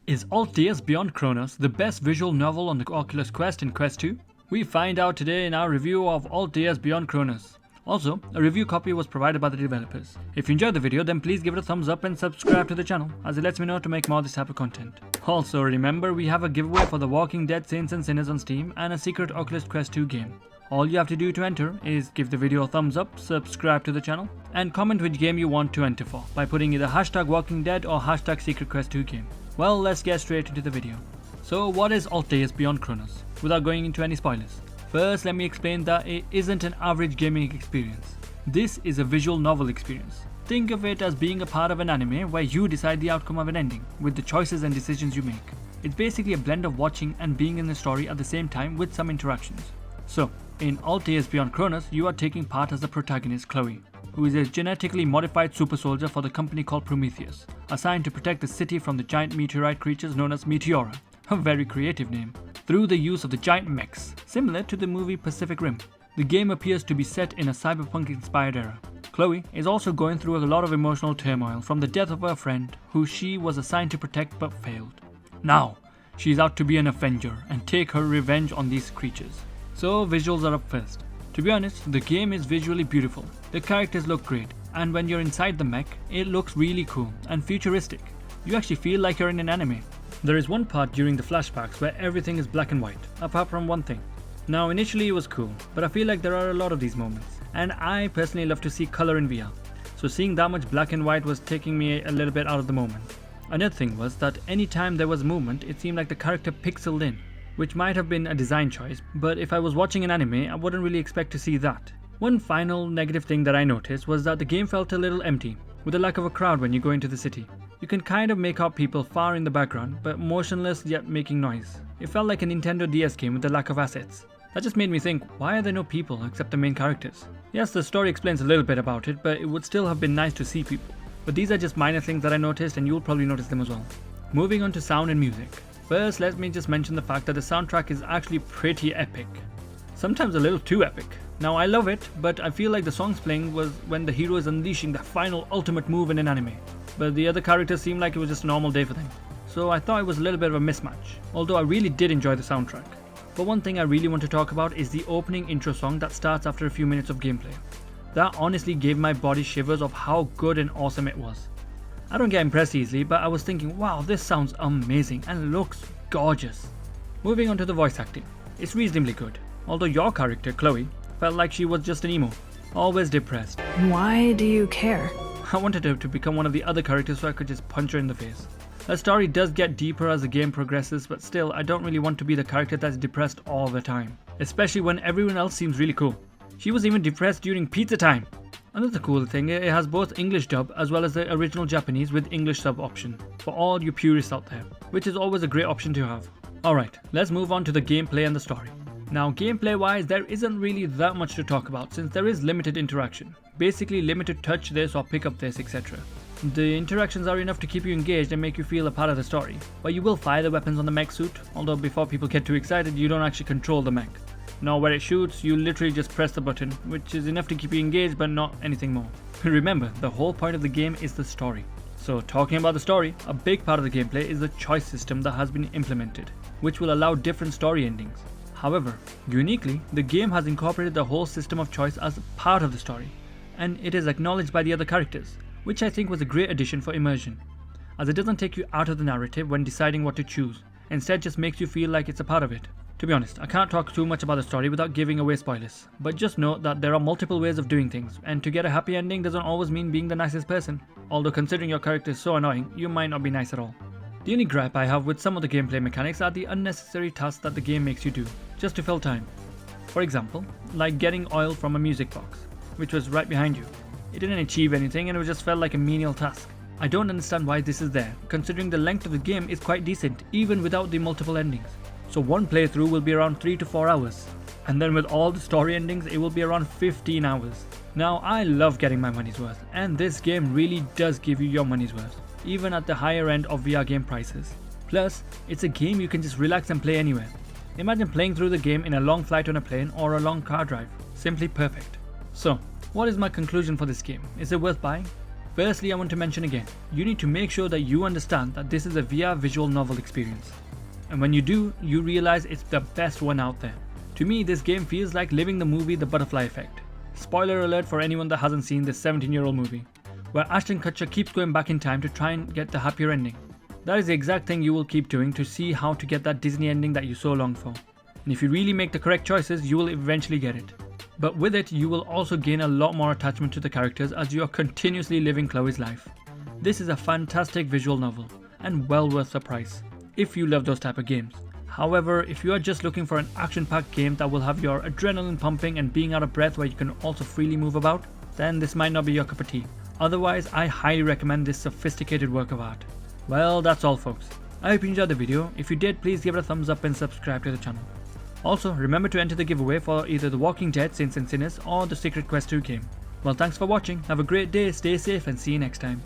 Is Altdeus Beyond Chronos the best visual novel on the Oculus Quest and Quest 2? We find out today in our review of Altdeus Beyond Chronos. Also, a review copy was provided by the developers. If you enjoyed the video, then please give it a thumbs up and subscribe to the channel, as it lets me know to make more of this type of content. Also, remember we have a giveaway for the Walking Dead Saints and Sinners on Steam and a secret Oculus Quest 2 game. All you have to do to enter is give the video a thumbs up, subscribe to the channel, and comment which game you want to enter for by putting either hashtag Walking Dead or hashtag Secret Quest 2 game. Well, let's get straight into the video. So what is Altdeus Beyond Chronos? Without going into any spoilers. First, let me explain that it isn't an average gaming experience. This is a visual novel experience. Think of it as being a part of an anime where you decide the outcome of an ending with the choices and decisions you make. It's basically a blend of watching and being in the story at the same time with some interactions. So, in Altdeus Beyond Chronos, you are taking part as the protagonist Chloe, who is a genetically modified super soldier for the company called Prometheus, assigned to protect the city from the giant meteorite creatures known as Meteora, a very creative name, through the use of the giant mechs, similar to the movie Pacific Rim. The game appears to be set in a cyberpunk-inspired era. Chloe is also going through a lot of emotional turmoil from the death of her friend, who she was assigned to protect but failed. Now, she's out to be an avenger and take her revenge on these creatures. So visuals are up first. To be honest, the game is visually beautiful, the characters look great, and when you're inside the mech, it looks really cool and futuristic. You actually feel like you're in an anime. There is one part during the flashbacks where everything is black and white, apart from one thing. Now initially it was cool, but I feel like there are a lot of these moments, and I personally love to see color in VR, so seeing that much black and white was taking me a little bit out of the moment. Another thing was that anytime there was movement, it seemed like the character pixeled in, which might have been a design choice, but if I was watching an anime, I wouldn't really expect to see that. One final negative thing that I noticed was that the game felt a little empty, with a lack of a crowd when you go into the city. You can kind of make out people far in the background, but motionless yet making noise. It felt like a Nintendo DS game with a lack of assets. That just made me think, why are there no people except the main characters? Yes, the story explains a little bit about it, but it would still have been nice to see people. But these are just minor things that I noticed, and you'll probably notice them as well. Moving on to sound and music. First, let me just mention the fact that the soundtrack is actually pretty epic. Sometimes a little too epic. Now I love it, but I feel like the songs playing was when the hero is unleashing the final ultimate move in an anime. But the other characters seemed like it was just a normal day for them. So I thought it was a little bit of a mismatch, although I really did enjoy the soundtrack. But one thing I really want to talk about is the opening intro song that starts after a few minutes of gameplay. That honestly gave my body shivers of how good and awesome it was. I don't get impressed easily, but I was thinking, wow, this sounds amazing and looks gorgeous. Moving on to the voice acting. It's reasonably good, although your character, Chloe, felt like she was just an emo, always depressed. Why do you care? I wanted her to become one of the other characters so I could just punch her in the face. Her story does get deeper as the game progresses, but still, I don't really want to be the character that's depressed all the time, especially when everyone else seems really cool. She was even depressed during pizza time. Another cool thing, it has both English dub as well as the original Japanese with English sub option, for all you purists out there, which is always a great option to have. Alright, let's move on to the gameplay and the story. Now gameplay wise, there isn't really that much to talk about since there is limited interaction, basically limited touch this or pick up this, etc. The interactions are enough to keep you engaged and make you feel a part of the story, but you will fire the weapons on the mech suit, although before people get too excited, you don't actually control the mech. Now where it shoots, you literally just press the button, which is enough to keep you engaged but not anything more. Remember, the whole point of the game is the story. So talking about the story, a big part of the gameplay is the choice system that has been implemented, which will allow different story endings. However, uniquely, the game has incorporated the whole system of choice as part of the story, and it is acknowledged by the other characters, which I think was a great addition for immersion, as it doesn't take you out of the narrative when deciding what to choose, instead just makes you feel like it's a part of it. To be honest, I can't talk too much about the story without giving away spoilers, but just note that there are multiple ways of doing things, and to get a happy ending doesn't always mean being the nicest person, although considering your character is so annoying, you might not be nice at all. The only gripe I have with some of the gameplay mechanics are the unnecessary tasks that the game makes you do, just to fill time. For example, like getting oil from a music box, which was right behind you. It didn't achieve anything and it just felt like a menial task. I don't understand why this is there, considering the length of the game is quite decent, even without the multiple endings. So one playthrough will be around 3 to 4 hours, and then with all the story endings it will be around 15 hours. Now I love getting my money's worth, and this game really does give you your money's worth, even at the higher end of VR game prices. Plus, it's a game you can just relax and play anywhere. Imagine playing through the game in a long flight on a plane or a long car drive. Simply perfect. So, what is my conclusion for this game? Is it worth buying? Firstly, I want to mention again, you need to make sure that you understand that this is a VR visual novel experience. And when you do, you realize it's the best one out there. To me, this game feels like living the movie The Butterfly Effect. Spoiler alert for anyone that hasn't seen this 17-year-old movie, where Ashton Kutcher keeps going back in time to try and get the happier ending. That is the exact thing you will keep doing to see how to get that Disney ending that you so long for. And if you really make the correct choices, you will eventually get it. But with it, you will also gain a lot more attachment to the characters as you are continuously living Chloe's life. This is a fantastic visual novel, and well worth the price, if you love those type of games. However, if you are just looking for an action-packed game that will have your adrenaline pumping and being out of breath where you can also freely move about, then this might not be your cup of tea. Otherwise, I highly recommend this sophisticated work of art. Well, that's all folks. I hope you enjoyed the video. If you did, please give it a thumbs up and subscribe to the channel. Also, remember to enter the giveaway for either The Walking Dead Saints and Sinners or the Secret Quest 2 game. Well, thanks for watching, have a great day, stay safe, and see you next time.